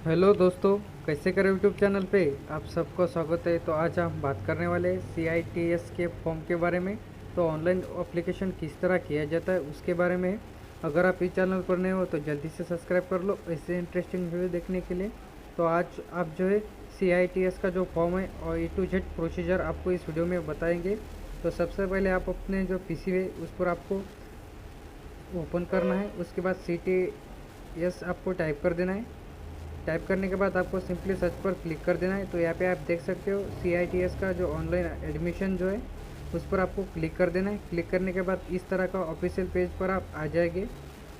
Hello दोस्तों, कैसे करें यूट्यूब चैनल पे आप सबको स्वागत है। तो आज हम बात करने वाले हैं CITS के फॉर्म के बारे में। तो ऑनलाइन एप्लीकेशन किस तरह किया जाता है उसके बारे में। अगर आप इस चैनल पर नए हो तो जल्दी से सब्सक्राइब कर लो ऐसे इंटरेस्टिंग वीडियो देखने के लिए। तो आज आप जो है CITS का जो फॉर्म है और A to Z प्रोसीजर आपको इस वीडियो में बताएंगे। तो सबसे पहले आप अपने जो PC है उस पर आपको ओपन करना है। उसके बाद CITS आपको टाइप कर देना है। टाइप करने के बाद आपको सिंपली सर्च पर क्लिक कर देना है। तो यहाँ पे आप देख सकते हो CITS का जो ऑनलाइन एडमिशन जो है उस पर आपको क्लिक कर देना है। क्लिक करने के बाद इस तरह का ऑफिशियल पेज पर आप आ जाएंगे।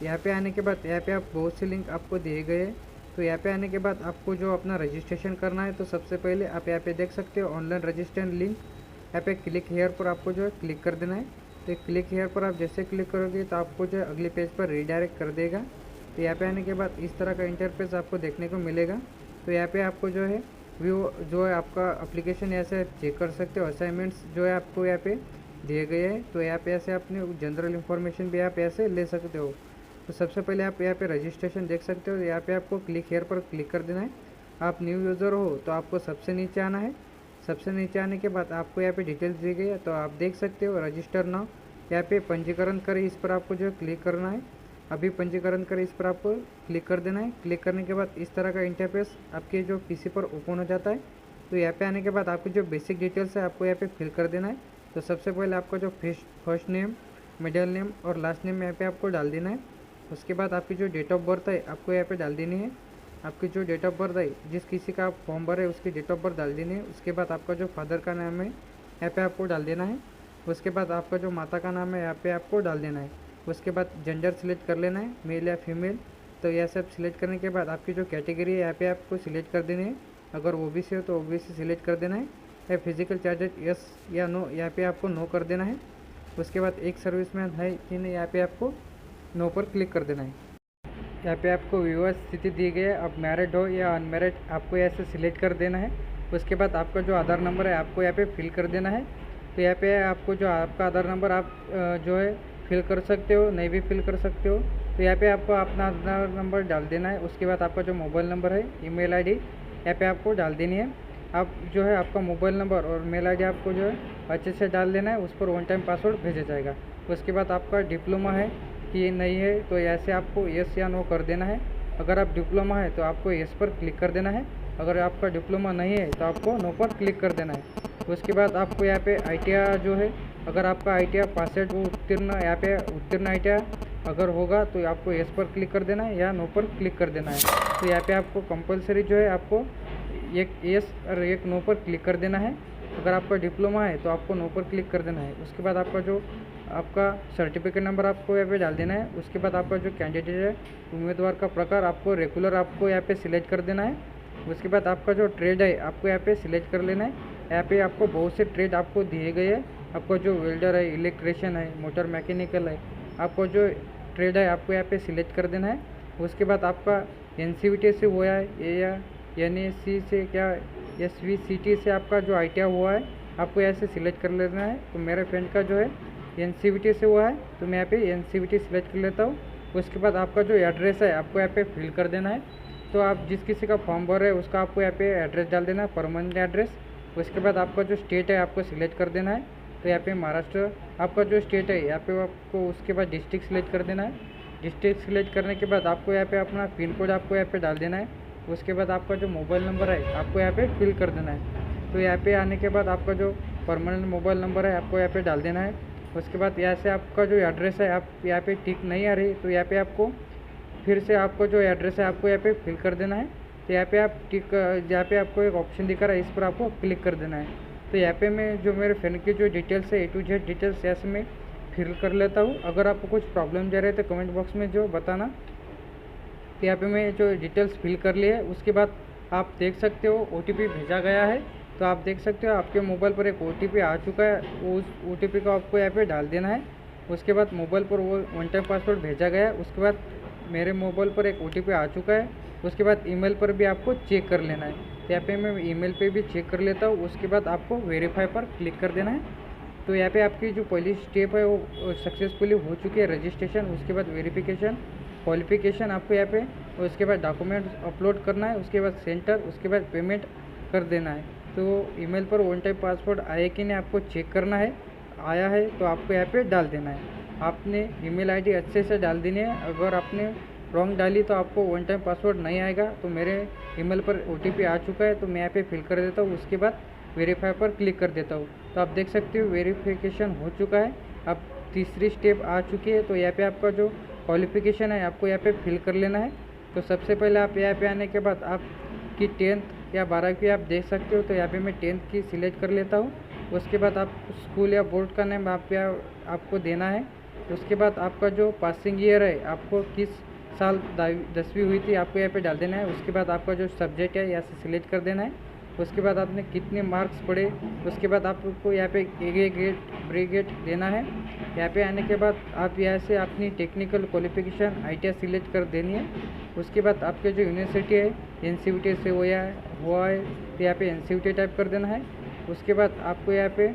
यहाँ पे आने के बाद यहाँ पे आप बहुत से लिंक आपको दिए गए हैं। तो यहाँ पे आने के बाद आपको जो अपना रजिस्ट्रेशन करना है तो सबसे पहले आप यहाँ पे देख सकते हो ऑनलाइन रजिस्ट्रेशन लिंक। यहाँ पे क्लिक हेयर पर आपको जो है क्लिक कर देना है। तो क्लिक हेयर पर आप जैसे क्लिक करोगे तो आपको जो है अगले पेज पर रीडायरेक्ट कर देगा। तो यहाँ पे आने के बाद इस तरह का इंटरफेस आपको देखने को मिलेगा। तो यहाँ पे आपको जो है व्यू जो है आपका एप्लीकेशन ऐसे चेक कर सकते हो। असाइनमेंट्स जो है आपको यहाँ पे दिए गए हैं। तो यहाँ पे ऐसे अपने जनरल इन्फॉर्मेशन भी आप ऐसे ले सकते हो। तो सबसे पहले आप यहाँ पे रजिस्ट्रेशन देख सकते हो। यहाँ पे आपको क्लिक हेयर पर क्लिक कर देना है। आप न्यू यूज़र हो तो आपको सबसे नीचे आना है। सबसे नीचे आने के बाद आपको यहाँ पे डिटेल्स दी गई है। तो आप देख सकते हो रजिस्टर नाउ। यहाँ पे पंजीकरण करें इस पर आपको जो है क्लिक करना है। अभी पंजीकरण करें इस पर आपको क्लिक कर देना है। क्लिक करने के बाद इस तरह का इंटरफेस आपके जो PC पर ओपन हो जाता है। तो यहाँ पे आने के बाद आपकी जो बेसिक डिटेल्स है आपको यहाँ पे फिल कर देना है। तो सबसे पहले आपका जो फर्स्ट नेम, मिडिल नेम और लास्ट नेम यहाँ पे आपको डाल देना है। उसके बाद आपकी जो डेट ऑफ बर्थ है आपको यहाँ पे डाल देनी है। आपकी जो डेट ऑफ बर्थ है जिस किसी का आप फॉर्म भरे उसकी डेट ऑफ बर्थ डाल देनी है। उसके बाद आपका जो फादर का नाम है यहाँ पे आपको डाल देना है। उसके बाद आपका जो माता का नाम है यहाँ पे आपको डाल देना है। उसके बाद जेंडर सिलेक्ट कर लेना है, मेल या फीमेल। तो यह सब सिलेक्ट करने के बाद आपकी जो कैटेगरी है यहाँ पे आपको सिलेक्ट कर देनी है। अगर OBC हो तो OBC सिलेक्ट कर देना है। या फिजिकल चार्जेस यस या नो यहाँ पे आपको नो कर देना है। उसके बाद एक सर्विसमैन है कि नहीं यहाँ पे आपको नो पर क्लिक कर देना है। यहाँ पे आपको विवाह स्थिति दी गई है, अब मैरिड हो या अनमैरिड आपको ऐसे सिलेक्ट कर देना है। उसके बाद आपका जो आधार नंबर है आपको यहाँ पे फिल कर देना है। तो यहाँ पे आपको जो आपका आधार नंबर आप जो है फिल कर सकते हो, नहीं भी फिल कर सकते हो। तो यहाँ पे आपको अपना आधार नंबर डाल देना है। उसके बाद आपका जो मोबाइल नंबर है, ईमेल आईडी यहाँ पे आपको डाल देनी है। आप जो है आपका मोबाइल नंबर और मेल आईडी आपको जो है अच्छे से डाल देना है। उस पर वन टाइम पासवर्ड भेजा जाएगा। उसके बाद आपका डिप्लोमा है कि नहीं है तो ऐसे आपको यस या नो कर देना है। अगर आप डिप्लोमा है तो आपको यस पर क्लिक कर देना है। अगर आपका डिप्लोमा नहीं है तो आपको नो पर क्लिक कर देना है। उसके बाद आपको यहाँ पे ITR जो है, अगर आपका ITR पास है तो उत्तीर्ण यहाँ पे उत्तीर्ण ITR अगर होगा तो आपको यस पर क्लिक कर देना है या नो पर क्लिक कर देना है। तो यहाँ पे आपको कंपलसरी जो है आपको एक यस और एक नो पर क्लिक कर देना है। अगर आपका डिप्लोमा है तो आपको नो पर क्लिक कर देना है। उसके बाद आपका जो आपका सर्टिफिकेट नंबर आपको यहाँ पे डाल देना है। उसके बाद आपका जो कैंडिडेट है उम्मीदवार का प्रकार आपको रेगुलर आपको यहाँ पे सिलेक्ट कर देना है। उसके बाद आपका जो ट्रेड है आपको यहाँ पे सिलेक्ट कर लेना है। यहाँ पे आपको बहुत से ट्रेड आपको दिए गए हैं। आपको जो वेल्डर है, इलेक्ट्रिशियन है, मोटर मैकेनिकल है, आपको जो ट्रेड है आपको यहाँ पे सिलेक्ट कर देना है। उसके बाद आपका NCVT से हुआ है या NAC से क्या SVCT से आपका जो ITR हुआ है आपको यहाँ से सिलेक्ट कर लेना है। तो मेरे फ्रेंड का जो है NCVT से हुआ है तो मैं यहाँ पे NCVT सिलेक्ट कर लेता हूँ। उसके बाद आपका जो एड्रेस है आपको यहाँ पे फिल कर देना है। तो आप जिस किसी का फॉर्म भर रहे हैं उसका आपको यहाँ पे एड्रेस डाल देना है, परमानेंट एड्रेस। उसके बाद आपका जो स्टेट है आपको सिलेक्ट कर देना है। तो यहाँ पे महाराष्ट्र आपका जो स्टेट है यहाँ पे आपको उसके बाद डिस्ट्रिक्ट सिलेक्ट कर देना है। डिस्ट्रिक्ट सिलेक्ट करने के बाद आपको यहाँ पे अपना पिन कोड आपको यहाँ पे डाल देना है। उसके बाद आपका जो मोबाइल नंबर है आपको यहाँ पे फिल कर देना है। तो यहाँ पे आने के बाद आपका जो परमानेंट मोबाइल नंबर है आपको यहाँ पे डाल देना है। उसके बाद यहाँ से आपका जो एड्रेस है आप यहाँ पे टिक नहीं आ रही तो यहाँ पे आपको फिर से आपको जो एड्रेस है आपको यहाँ पे फिल कर देना है। तो यहाँ पे आप टिक यहाँ पे आपको एक ऑप्शन दिखा रहा है इस पर आपको क्लिक कर देना है। तो यहाँ पे मैं जो मेरे फ्रेंड की जो डिटेल्स है A to Z डिटेल्स ऐसे मैं फिल कर लेता हूँ। अगर आपको कुछ प्रॉब्लम जा रहे तो कमेंट बॉक्स में जो बताना। तो यहाँ पे मैं जो डिटेल्स फिल कर लिए है उसके बाद आप देख सकते हो OTP भेजा गया है। तो आप देख सकते हो आपके मोबाइल पर एक OTP आ चुका है। उस OTP को आपको यहाँ पे डाल देना है। उसके बाद मोबाइल पर वो वन टाइम पासवर्ड भेजा गया है। उसके बाद मेरे मोबाइल पर एक OTP आ चुका है। उसके बाद ईमेल पर भी आपको चेक कर लेना है। तो यहाँ पे मैं ईमेल पे भी चेक कर लेता हूँ। उसके बाद आपको वेरीफाई पर क्लिक कर देना है। तो यहाँ पे आपकी जो पहली स्टेप है वो सक्सेसफुली हो चुकी है रजिस्ट्रेशन। उसके बाद वेरिफिकेशन क्वालिफ़िकेशन आपको यहाँ पे, और उसके बाद डॉक्यूमेंट्स अपलोड करना है, उसके बाद सेंटर, उसके बाद पेमेंट कर देना है। तो ईमेल पर वन टाइम पासवर्ड आया कि नहीं आपको चेक करना है, आया है तो आपको यहाँ पे डाल देना है। आपने ईमेल आईडी अच्छे से डाल देनी है। अगर आपने रॉन्ग डाली तो आपको वन टाइम पासवर्ड नहीं आएगा। तो मेरे ईमेल पर OTP आ चुका है तो मैं यहाँ पे फिल कर देता हूँ, उसके बाद वेरीफाई पर क्लिक कर देता हूँ। तो आप देख सकते हो वेरिफिकेशन हो चुका है। अब तीसरी स्टेप आ चुकी है। तो यहाँ पे आपका जो क्वालिफ़िकेशन है आपको यहाँ पे फिल कर लेना है। तो सबसे पहले आप यहाँ पे आने के बाद आपकी 10th या 12वीं आप देख सकते हो। तो यहाँ पे मैं 10th की सिलेक्ट कर लेता हूँ। उसके बाद आप स्कूल या बोर्ड का नेम आपको देना है। उसके बाद आपका जो पासिंग ईयर है, आपको किस साल 10वीं हुई थी आपको यहाँ पे डाल देना है। उसके बाद आपका जो सब्जेक्ट है यहाँ से सिलेक्ट कर देना है। उसके बाद आपने कितने मार्क्स पढ़े, उसके बाद आपको यहाँ पे ए ग्रेड बी ग्रेड देना है। यहाँ पे आने के बाद आप यहाँ से अपनी टेक्निकल क्वालिफ़िकेशन ITI सिलेक्ट कर देनी है। उसके बाद आपके जो यूनिवर्सिटी है NCVT से हुआ है तो यहाँ पे NCVT टाइप कर देना है। उसके बाद आपको यहाँ पे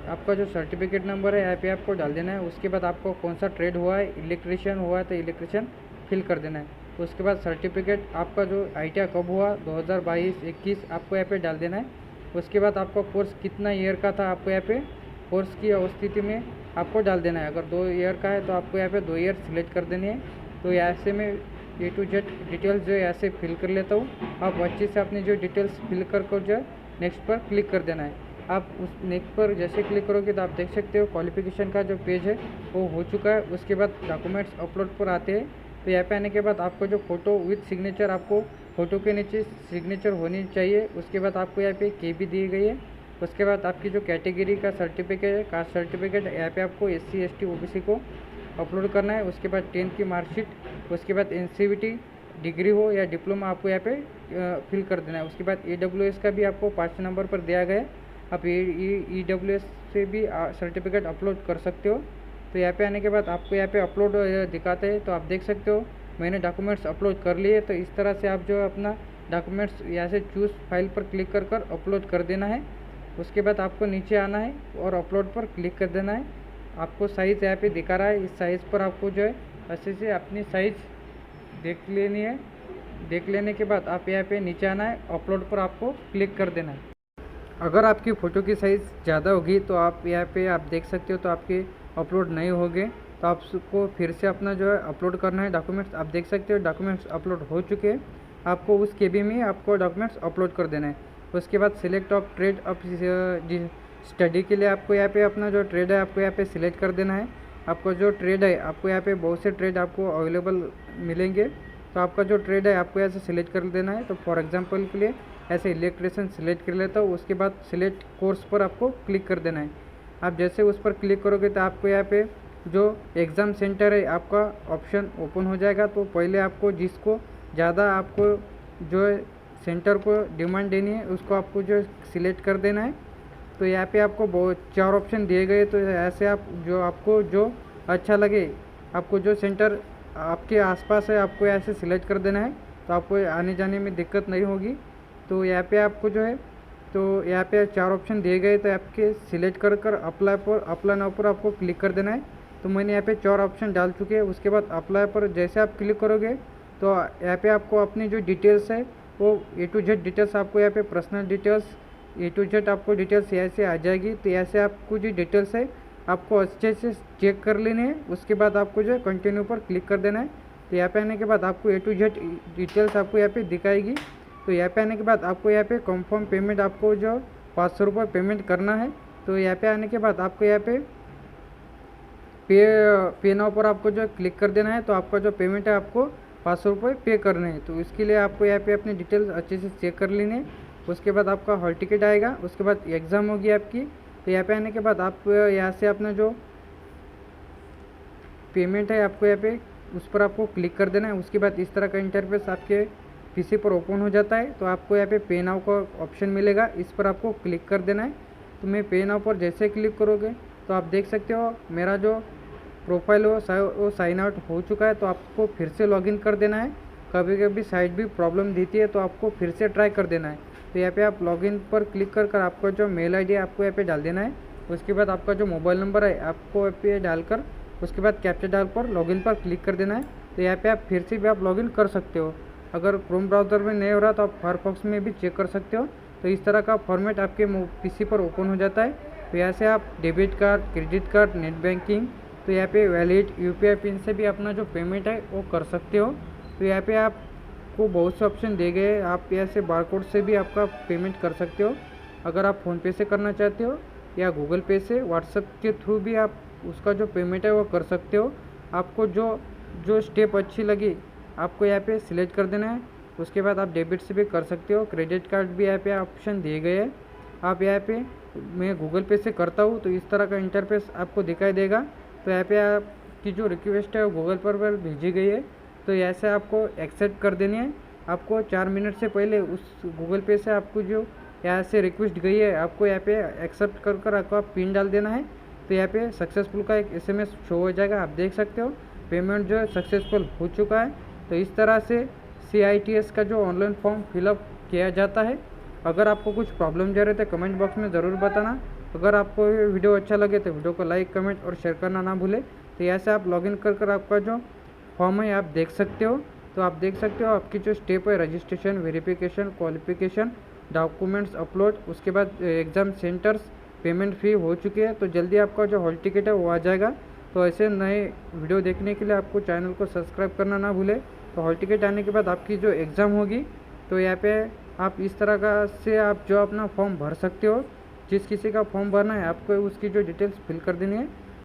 आपका जो सर्टिफिकेट नंबर है यहाँ पे आपको डाल देना है। उसके बाद आपको कौन सा ट्रेड हुआ है, इलेक्ट्रीशियन हुआ है तो इलेक्ट्रीशियन फिल कर देना है। उसके बाद सर्टिफिकेट आपका जो ITI कब हुआ 2022-21 आपको यहाँ पे डाल देना है। उसके बाद आपका कोर्स कितना ईयर का था आपको यहाँ पे कोर्स की स्थिति में आपको डाल देना है। अगर 2 ईयर का है तो आपको यहाँ पे 2 ईयर सिलेक्ट कर देनी है। तो यहाँ से मैं A to Z डिटेल्स जो है यहाँ से फिल कर लेता हूँ। आप अच्छे से अपनी जो डिटेल्स फिल कर जो है नेक्स्ट पर क्लिक कर देना है। आप उस नेक्स्ट पर जैसे क्लिक करोगे तो आप देख सकते हो क्वालिफ़िकेशन का जो पेज है वो हो चुका है। उसके बाद डॉक्यूमेंट्स अपलोड पर आते हैं। तो यहाँ पे आने के बाद आपको जो फ़ोटो विथ सिग्नेचर, आपको फ़ोटो के नीचे सिग्नेचर होनी चाहिए। उसके बाद आपको यहाँ पे KB दी गई है। उसके बाद आपकी जो कैटेगरी का सर्टिफिकेट है, कास्ट सर्टिफिकेट, यहाँ पे आपको SC ST OBC को अपलोड करना है। उसके बाद 10th की मार्कशीट, उसके बाद NCVT डिग्री हो या डिप्लोमा आपको यहाँ पे फिल कर देना है। उसके बाद EWS का भी आपको 5 नंबर पर दिया गया है। आप EWS से भी सर्टिफिकेट अपलोड कर सकते हो। तो यहाँ पे आने के बाद आपको यहाँ पे अपलोड दिखाते हैं। तो आप देख सकते हो मैंने डॉक्यूमेंट्स अपलोड कर लिए। तो इस तरह से आप जो अपना डॉक्यूमेंट्स यहाँ से चूज़ फाइल पर क्लिक कर अपलोड कर देना है। उसके बाद आपको नीचे आना है और अपलोड पर क्लिक कर देना है। आपको साइज़ यहाँ पे दिखा रहा है, इस साइज़ पर आपको जो है अच्छे से अपनी साइज़ देख लेनी है। देख लेने के बाद आप यहाँ पे नीचे आना है, अपलोड पर आपको क्लिक कर देना है। अगर आपकी फ़ोटो की साइज़ ज़्यादा होगी तो आप यहाँ पे आप देख सकते हो तो आपके अपलोड नहीं होंगे। तो आपको फिर से अपना जो है अपलोड करना है डॉक्यूमेंट्स। आप देख सकते हो डॉक्यूमेंट्स अपलोड हो चुके हैं। आपको उस KB में आपको डॉक्यूमेंट्स अपलोड कर देना है। उसके बाद select of trade off study के लिए आपको यहाँ पे अपना जो ट्रेड है आपको यहाँ पे सिलेक्ट कर देना है। आपको जो ट्रेड है आपको यहाँ पे बहुत से ट्रेड आपको अवेलेबल मिलेंगे। तो आपका जो ट्रेड है आपको यहाँ से सिलेक्ट कर देना है। तो फॉर एग्जांपल के लिए ऐसे इलेक्ट्रिशियन सिलेक्ट कर लेता हूँ। उसके बाद सिलेक्ट कोर्स पर आपको क्लिक कर देना है। आप जैसे उस पर क्लिक करोगे तो आपको यहाँ पे जो एग्ज़ाम सेंटर है आपका ऑप्शन ओपन हो जाएगा। तो पहले आपको जिसको ज़्यादा आपको जो है सेंटर को डिमांड देनी है उसको आपको जो सिलेक्ट कर देना है। तो यहाँ पे आपको बहुत 4 ऑप्शन दिए गए। तो ऐसे आपको जो अच्छा लगे, आपको जो सेंटर आपके आसपास है आपको यहाँ से सिलेक्ट कर देना है। तो आपको आने जाने में दिक्कत नहीं होगी। तो यहाँ पे आपको जो है तो यहाँ पे 4 ऑप्शन दिए गए। तो आपके सिलेक्ट कर अप्लाई नाउ पर आपको क्लिक कर देना है। तो मैंने यहाँ पे 4 ऑप्शन डाल चुके हैं। उसके बाद अप्लाई पर जैसे आप क्लिक करोगे तो यहाँ पे आपको अपनी जो डिटेल्स है वो A to Z डिटेल्स, आपको यहाँ पे personal details A to Z आपको डिटेल्स यहाँ से आ जाएगी। तो यहाँ से आपको जो डिटेल्स है आपको अच्छे से चेक कर लेने हैं। उसके बाद आपको जो है कंटिन्यू पर क्लिक कर देना है। तो यहाँ पे आने के बाद आपको A to Z डिटेल्स आपको यहाँ पे दिखाएगी। तो यहाँ पे आने के बाद आपको यहाँ पे कंफर्म पेमेंट आपको जो 500 रुपये पेमेंट करना है। तो यहाँ पे आने के बाद आपको यहाँ पे पे नाउ पर आपको जो क्लिक कर देना है। तो आपका जो पेमेंट है आपको 500 रुपये पे करने हैं। तो इसके लिए आपको यहाँ पे अपनी डिटेल्स अच्छे से चेक कर लेनी है। उसके बाद आपका हॉल टिकट आएगा। उसके बाद एग्ज़ाम होगी आपकी। तो यहाँ पे आने के बाद आप यहाँ से अपना जो पेमेंट है आपको यहाँ पे उस पर आपको क्लिक कर देना है। उसके बाद इस तरह का इंटरफेस आपके PC पर ओपन हो जाता है। तो आपको यहाँ पे पे नाउ का ऑप्शन मिलेगा, इस पर आपको क्लिक कर देना है। तो मैं पे नाउ पर जैसे क्लिक करोगे तो आप देख सकते हो मेरा जो प्रोफाइल वो साइन आउट हो चुका है। तो आपको फिर से लॉगिन कर देना है। कभी कभी साइट भी प्रॉब्लम देती है तो आपको फिर से ट्राई कर देना है। तो यहाँ पे आप लॉगिन पर क्लिक कर आपका जो मेल ID है आपको यहाँ पे डाल देना है। उसके बाद आपका जो मोबाइल नंबर है आपको यहाँ पे डालकर उसके बाद कैप्चा डालकर लॉगिन पर क्लिक कर देना है। तो यहाँ पे आप फिर से भी आप लॉगिन कर सकते हो। अगर क्रोम ब्राउज़र में नहीं हो रहा तो आप फायरफॉक्स में भी चेक कर सकते हो। तो इस तरह का फॉर्मेट आपके पीसी पर ओपन हो जाता है। तो यहाँ से आप debit card, credit card, net banking, तो यहाँ पे वैलिड यूपीआई पिन से भी अपना जो पेमेंट है वो कर सकते हो। तो यहाँ पे आपको बहुत से ऑप्शन दिए गए हैं। आप यहाँ से बारकोड से भी आपका पेमेंट कर सकते हो। अगर आप फ़ोनपे से करना चाहते हो या गूगल पे से, व्हाट्सएप के थ्रू भी आप उसका जो पेमेंट है वो कर सकते हो। आपको जो जो स्टेप अच्छी लगी आपको यहाँ पे सिलेक्ट कर देना है। उसके बाद आप डेबिट से भी कर सकते हो, क्रेडिट कार्ड भी यहाँ पे ऑप्शन दिए गए हैं। आप यहाँ पे, मैं गूगल पे से करता हूँ तो इस तरह का इंटरफेस आपको दिखाई देगा। तो यहाँ पे आपकी जो रिक्वेस्ट है वो गूगल पर भेजी गई है। तो यहाँ से आपको एक्सेप्ट कर देनी है। आपको 4 मिनट से पहले उस गूगल पे से आपको जो यहाँ से रिक्वेस्ट गई है आपको यहाँ पे एक्सेप्ट कर आपको आप पिन डाल देना है। तो यहाँ पे सक्सेसफुल का एक एसएमएस शो हो जाएगा, आप देख सकते हो पेमेंट जो है सक्सेसफुल हो चुका है। तो इस तरह से CITS का जो ऑनलाइन फॉर्म फिलअप किया जाता है। अगर आपको कुछ प्रॉब्लम जा रहे थे कमेंट बॉक्स में ज़रूर बताना। अगर आपको ये वीडियो अच्छा लगे तो वीडियो को लाइक, कमेंट और शेयर करना ना भूलें। तो यहाँ से आप लॉगिन कर आपका जो फॉर्म है आप देख सकते हो। तो आप देख सकते हो आपकी जो स्टेप है, registration, verification, qualification, documents upload, उसके बाद एग्ज़ाम सेंटर्स, पेमेंट फ़ी हो चुकी है। तो जल्दी आपका जो हॉल टिकट है वो आ जाएगा। तो ऐसे नए वीडियो देखने के लिए आपको चैनल को सब्सक्राइब करना ना भूलें। तो हॉल टिकट आने के बाद आपकी जो एग्ज़ाम होगी तो यहाँ पे आप इस तरह का से आप जो अपना फॉर्म भर सकते हो। जिस किसी का फॉर्म भरना है आपको उसकी जो डिटेल्स फिल कर देनी है।